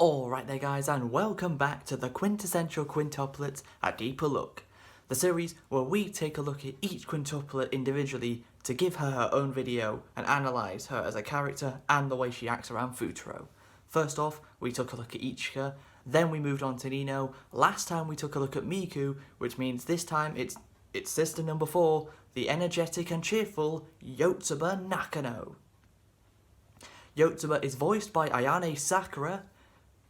Alright there guys, and welcome back to the Quintessential Quintuplets, A Deeper Look, the series where we take a look at each quintuplet individually to give her her own video and analyse her as a character and the way she acts around Futaro. First off, we took a look at Ichika, then we moved on to Nino. Last time we took a look at Miku, which means this time it's sister number 4, the energetic and cheerful Yotsuba Nakano. Yotsuba is voiced by Ayane Sakura,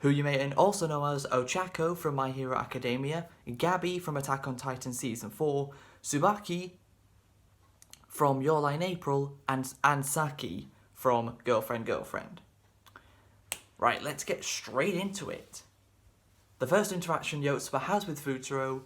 who you may also know as Ochako from My Hero Academia, Gabby from Attack on Titan Season 4, Tsubaki from Your Lie in April, and Saki from Girlfriend. Right, let's get straight into it. The first interaction Yotsuba has with Futaro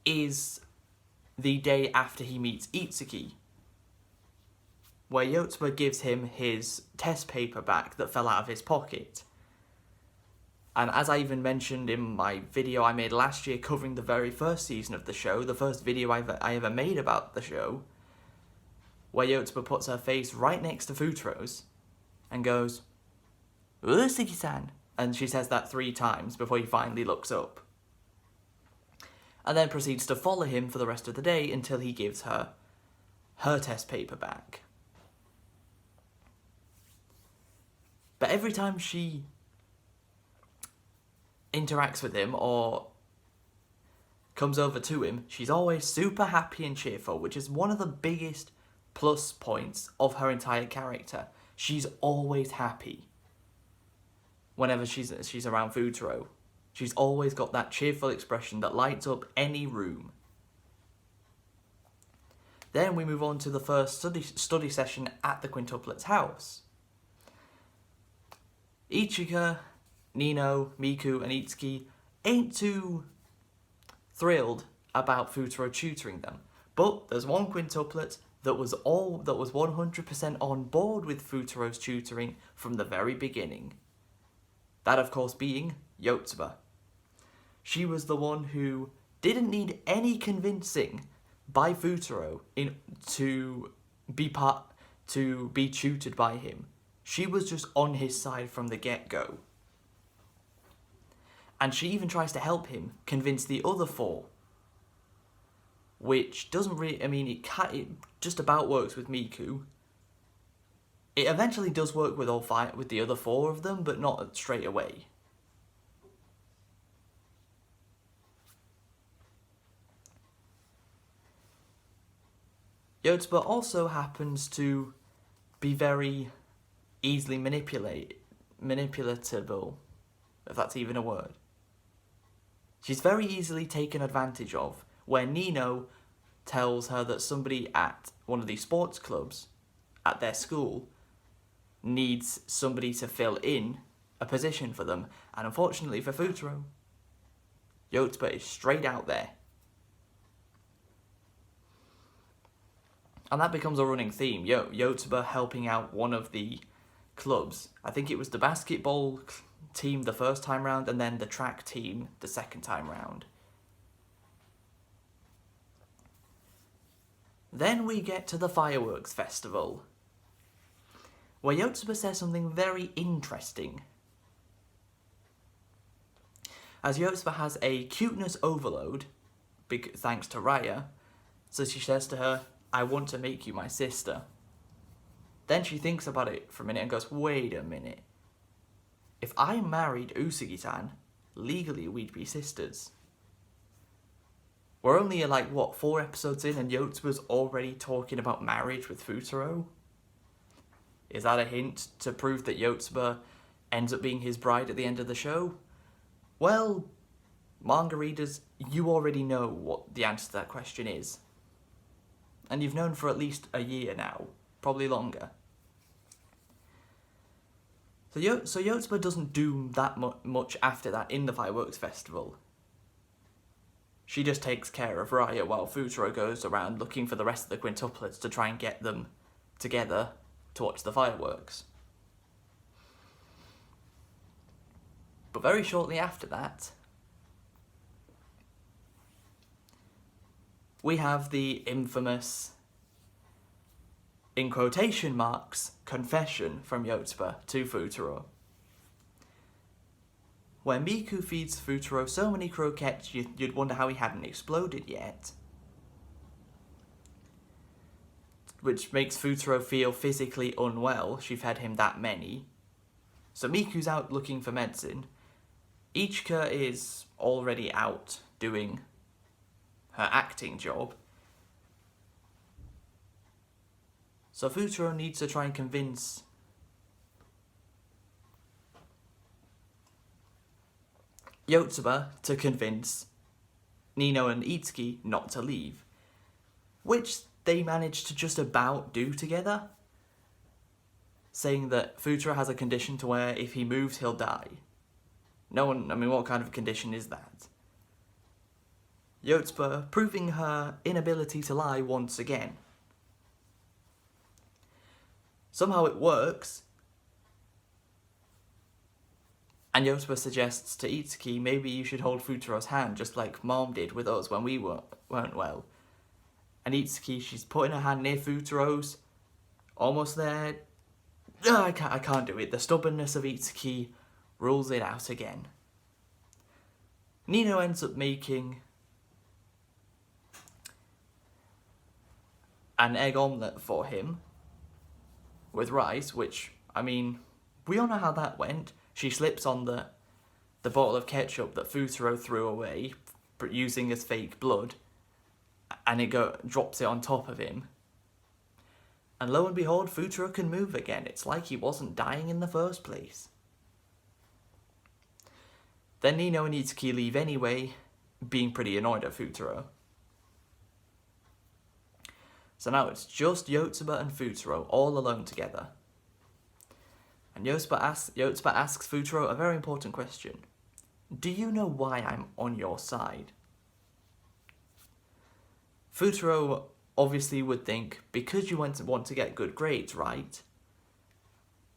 is the day after he meets Itsuki, where Yotsuba gives him his test paper back that fell out of his pocket. And as I even mentioned in my video I made last year covering the very first season of the show, the first video I ever made about the show, where Yotsuba puts her face right next to Futaro's and goes, "Usugi-san," and she says that 3 times before he finally looks up. And then proceeds to follow him for the rest of the day until he gives her her test paper back. But every time she interacts with him or comes over to him, she's always super happy and cheerful, which is one of the biggest plus points of her entire character. She's always happy whenever she's around Futaro. She's always got that cheerful expression that lights up any room. Then we move on to the first study session at the Quintuplets' house. Ichika, Nino, Miku, and Itsuki ain't too thrilled about Futaro tutoring them, but there's one quintuplet that was 100% on board with Futaro's tutoring from the very beginning. That, of course, being Yotsuba. She was the one who didn't need any convincing by Futaro to be tutored by him. She was just on his side from the get-go. And she even tries to help him convince the other 4. Which doesn't really, it just about works with Miku. It eventually does work with with the other 4 of them, but not straight away. Yotsuba also happens to be very easily manipulatable, if that's even a word. She's very easily taken advantage of, where Nino tells her that somebody at one of these sports clubs at their school needs somebody to fill in a position for them, and unfortunately for Futaro, Yotsuba is straight out there. And that becomes a running theme, Yotsuba helping out one of the clubs. I think it was the basketball team the first time round, and then the track team the second time round. Then we get to the fireworks festival, where Yotsuba says something very interesting. As Yotsuba has a cuteness overload, thanks to Raya, so she says to her, "I want to make you my sister." Then she thinks about it for a minute and goes, "Wait a minute. If I married Usugi-san, legally we'd be sisters." We're only 4 episodes in and Yotsuba's already talking about marriage with Futaro? Is that a hint to prove that Yotsuba ends up being his bride at the end of the show? Well, manga readers, you already know what the answer to that question is. And you've known for at least a year now, probably longer. So Yotsuba doesn't do that much after that in the fireworks festival. She just takes care of Raya while Futaro goes around looking for the rest of the quintuplets to try and get them together to watch the fireworks. But very shortly after that, we have the infamous, in quotation marks, confession from Yotsuba to Futaro. where Miku feeds Futaro so many croquettes you'd wonder how he hadn't exploded yet. Which makes Futaro feel physically unwell, she fed him that many. So Miku's out looking for medicine. Ichika is already out doing her acting job. So Futaro needs to try and convince Yotsuba to convince Nino and Itsuki not to leave, which they managed to just about do together, saying that Futaro has a condition to where if he moves he'll die. What kind of condition is that? Yotsuba proving her inability to lie once again. Somehow it works, and Yotsuba suggests to Itsuki, maybe you should hold Futaro's hand just like Mom did with us when we weren't well. And Itsuki, she's putting her hand near Futaro's, almost there. I can't do it. The stubbornness of Itsuki rules it out again. Nino ends up making an egg omelette for him with rice, which, we all know how that went. She slips on the bottle of ketchup that Futaro threw away using as fake blood, and it drops it on top of him. And lo and behold, Futaro can move again. It's like he wasn't dying in the first place. Then Nino and Itsuki leave anyway, being pretty annoyed at Futaro. So now it's just Yotsuba and Futaro all alone together. And Yotsuba asks Futaro a very important question. Do you know why I'm on your side? Futaro obviously would think, because you want to get good grades, right?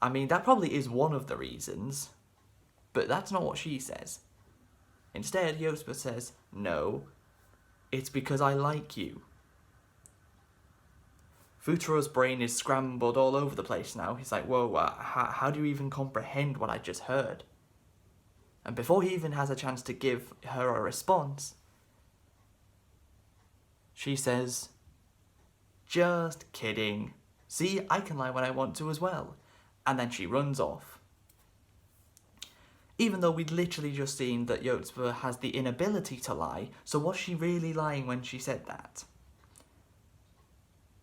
That probably is one of the reasons, but that's not what she says. Instead, Yotsuba says, no, it's because I like you. Futaro's brain is scrambled all over the place now. He's like, whoa, how do you even comprehend what I just heard? And before he even has a chance to give her a response, she says, just kidding. See, I can lie when I want to as well. And then she runs off. Even though we'd literally just seen that Yotsuba has the inability to lie, so was she really lying when she said that?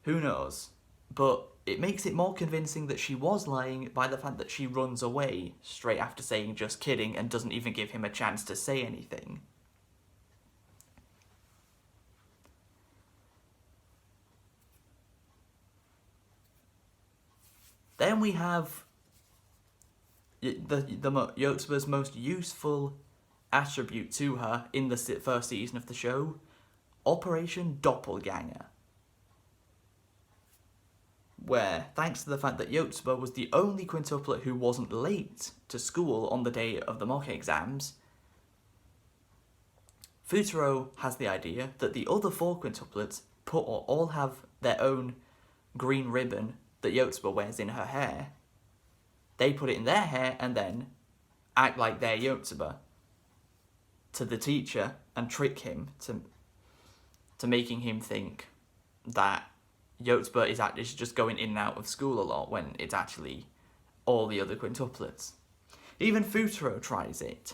Who knows? But it makes it more convincing that she was lying by the fact that she runs away straight after saying just kidding and doesn't even give him a chance to say anything. Then we have Yotsuba's most useful attribute to her in the first season of the show, Operation Doppelganger. Where, thanks to the fact that Yotsuba was the only quintuplet who wasn't late to school on the day of the mock exams, Futaro has the idea that the other 4 quintuplets all have their own green ribbon that Yotsuba wears in her hair. They put it in their hair and then act like they're Yotsuba to the teacher and trick him to making him think that Yotsuba is actually just going in and out of school a lot when it's actually all the other quintuplets. Even Futaro tries it.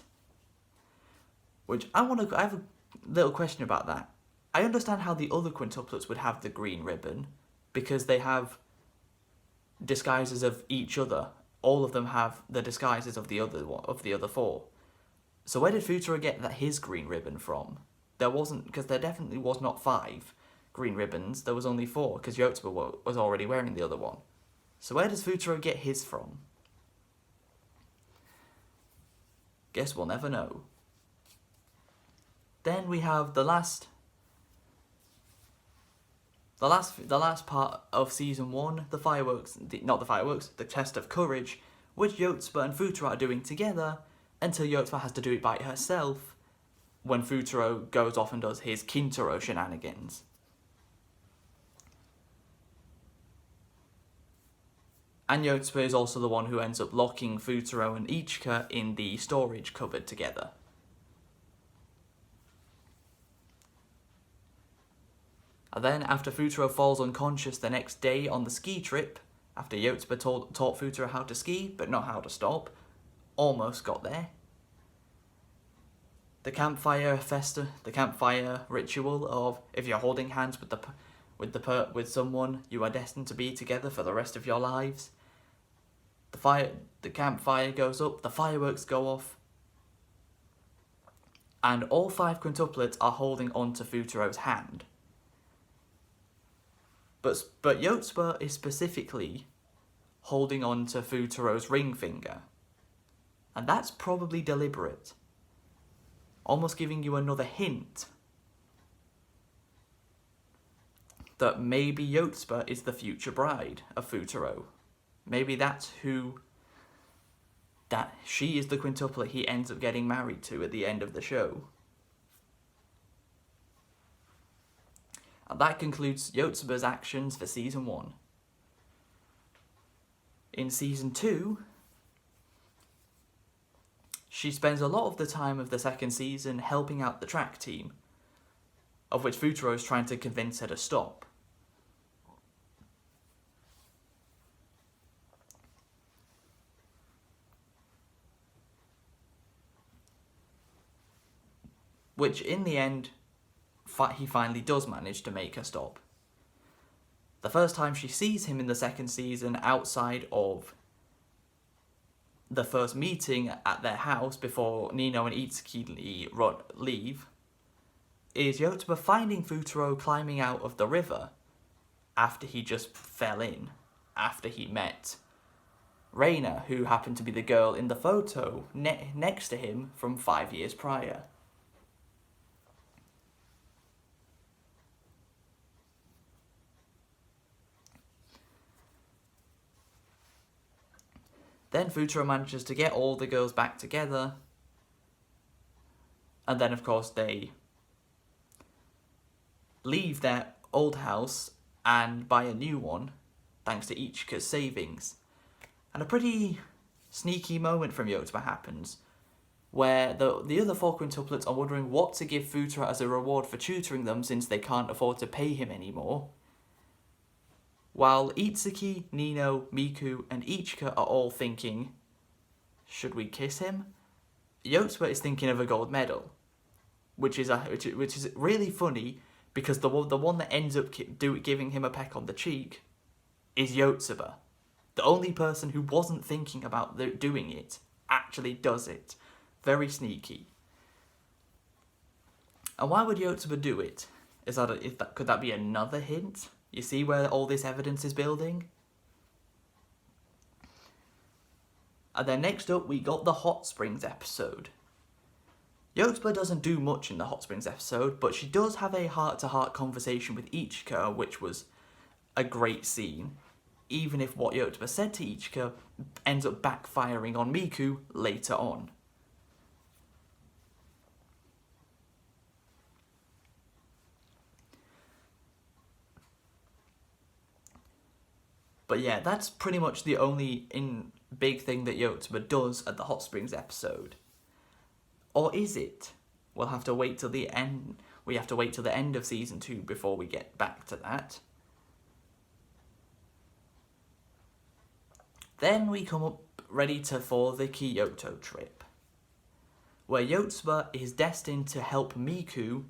Which I have a little question about that. I understand how the other quintuplets would have the green ribbon because they have disguises of each other. All of them have the disguises of the other 4. So where did Futaro get his green ribbon from? Because there definitely was not 5 green ribbons. There was only 4 because Yotsuba was already wearing the other one. So where does Futaro get his from? Guess we'll never know. Then we have the last part of season 1, the test of courage, which Yotsuba and Futaro are doing together until Yotsuba has to do it by herself when Futaro goes off and does his Kintaro shenanigans. And Yotsuba is also the one who ends up locking Futaro and Ichika in the storage cupboard together. And then, after Futaro falls unconscious the next day on the ski trip, after Yotsuba taught Futaro how to ski, but not how to stop, almost got there. The campfire ritual of if you're holding hands with someone, you are destined to be together for the rest of your lives. The campfire goes up, the fireworks go off, and all 5 quintuplets are holding onto Futaro's hand. But Yotsuba is specifically holding on to Futaro's ring finger. And that's probably deliberate. Almost giving you another hint that maybe Yotsuba is the future bride of Futaro. Maybe that she is the quintuplet he ends up getting married to at the end of the show. And that concludes Yotsuba's actions for Season 1. In Season 2, she spends a lot of the time of the second season helping out the track team, of which Futaro is trying to convince her to stop. Which, in the end, he finally does manage to make her stop. The first time she sees him in the second season outside of the first meeting at their house before Nino and Itsuki leave is Yotsuba finding Futaro climbing out of the river after he just fell in, after he met Reina, who happened to be the girl in the photo next to him from 5 years prior. Then Futaro manages to get all the girls back together. And then, of course, they leave their old house and buy a new one, thanks to Ichika's savings. And a pretty sneaky moment from Yotsuba happens, where the other 4 quintuplets are wondering what to give Futaro as a reward for tutoring them since they can't afford to pay him anymore. While Itsuki, Nino, Miku, and Ichika are all thinking, should we kiss him? Yotsuba is thinking of a gold medal, which is really funny because the one that ends up giving him a peck on the cheek is Yotsuba. The only person who wasn't thinking about doing it actually does it. Very sneaky. And why would Yotsuba do it? Could that be another hint? You see where all this evidence is building? And then next up, we got the Hot Springs episode. Yotsuba doesn't do much in the Hot Springs episode, but she does have a heart-to-heart conversation with Ichika, which was a great scene, even if what Yotsuba said to Ichika ends up backfiring on Miku later on. But yeah, that's pretty much the only big thing that Yotsuba does at the Hot Springs episode. Or is it? We'll have to wait till the end. We have to wait till the end of Season 2 before we get back to that. Then we come up ready for the Kyoto trip, where Yotsuba is destined to help Miku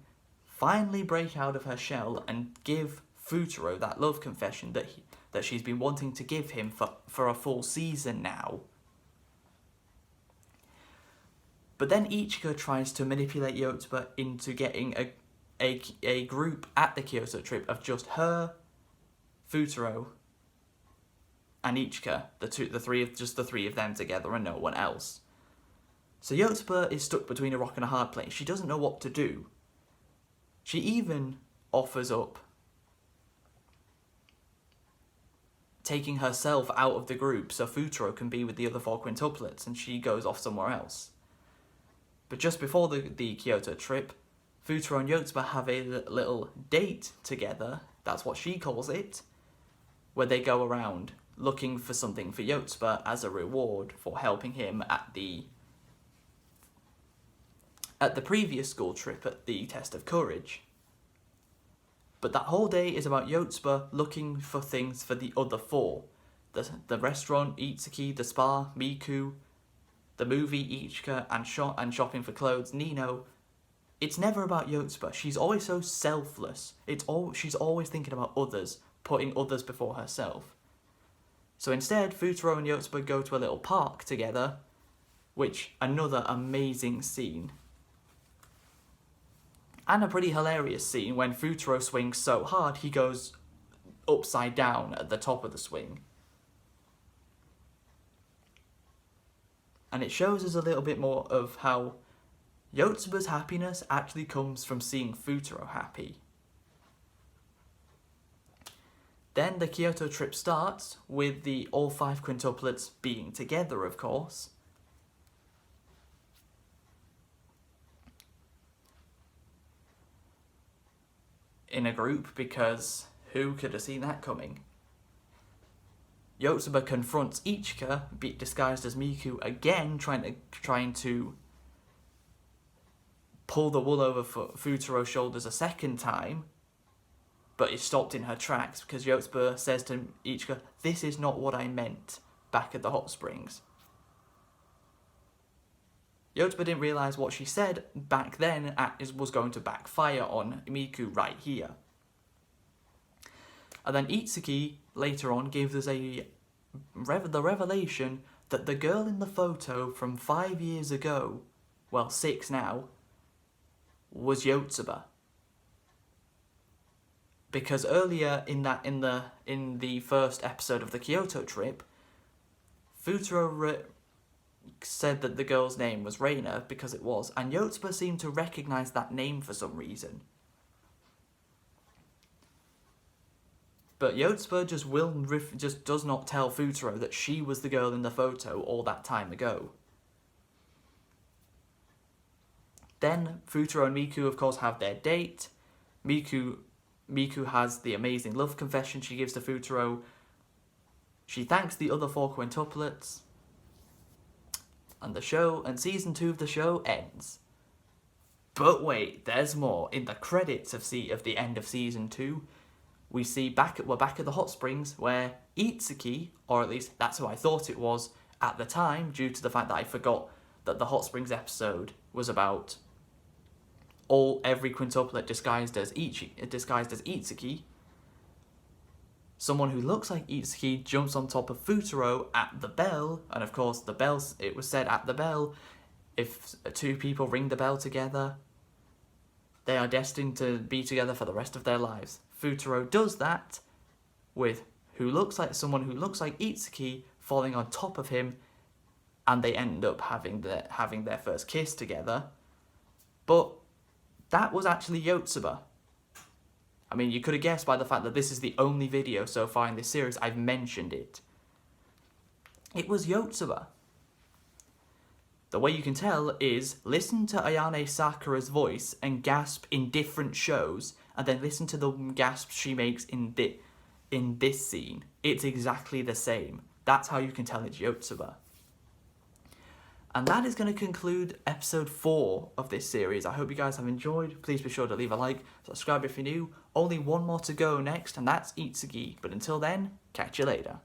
finally break out of her shell and give Futaro that love confession that she's been wanting to give him for a full season now. But then Ichika tries to manipulate Yotsuba into getting a group at the Kyoto trip of just her, Futaro, and Ichika, the three of them together and no one else. So Yotsuba is stuck between a rock and a hard place. She doesn't know what to do. She even offers up taking herself out of the group so Futaro can be with the other 4 quintuplets and she goes off somewhere else. But just before the Kyoto trip, Futaro and Yotsuba have a little date together, that's what she calls it, where they go around looking for something for Yotsuba as a reward for helping him at the previous school trip at the test of courage. But that whole day is about Yotsuba looking for things for the other four. The restaurant, Itsuki, the spa, Miku, the movie, Ichika, and shopping for clothes, Nino. It's never about Yotsuba. She's always so selfless. She's always thinking about others, putting others before herself. So instead, Futaro and Yotsuba go to a little park together, which, another amazing scene. And a pretty hilarious scene when Futaro swings so hard he goes upside down at the top of the swing. And it shows us a little bit more of how Yotsuba's happiness actually comes from seeing Futaro happy. Then the Kyoto trip starts with the all 5 quintuplets being together, of course. In a group, because who could have seen that coming? Yotsuba confronts Ichika, disguised as Miku, again, trying to pull the wool over Futaro's shoulders a second time, but is stopped in her tracks because Yotsuba says to Ichika, "This is not what I meant," back at the hot springs. Yotsuba didn't realise what she said back then was going to backfire on Miku right here. And then Itsuki, later on, gives us the revelation that the girl in the photo from 5 years ago, well, 6 now, was Yotsuba. Because earlier in the first episode of the Kyoto trip, Futaro said that the girl's name was Reina because it was, and Yotsuba seemed to recognise that name for some reason. But Yotsuba just does not tell Futaro that she was the girl in the photo all that time ago. Then Futaro and Miku, of course, have their date. Miku has the amazing love confession she gives to Futaro. She thanks the other 4 quintuplets. And season 2 of the show ends. But wait, there's more. In the credits of the end of season 2, we're back at the hot springs where Itsuki, or at least that's who I thought it was at the time, due to the fact that I forgot that the hot springs episode was about every quintuplet disguised as Itsuki. Someone who looks like Itsuki jumps on top of Futaro at the bell, and of course it was said at the bell, if 2 people ring the bell together, they are destined to be together for the rest of their lives. Futaro does that with someone who looks like Itsuki falling on top of him, and they end up having their first kiss together. But that was actually Yotsuba. I mean, you could have guessed by the fact that this is the only video so far in this series I've mentioned it. It was Yotsuba. The way you can tell is listen to Ayane Sakura's voice and gasp in different shows, and then listen to the gasps she makes in this scene. It's exactly the same. That's how you can tell it's Yotsuba. And that is going to conclude episode 4 of this series. I hope you guys have enjoyed. Please be sure to leave a like, subscribe if you're new. Only one more to go next, and that's Itsuki. But until then, catch you later.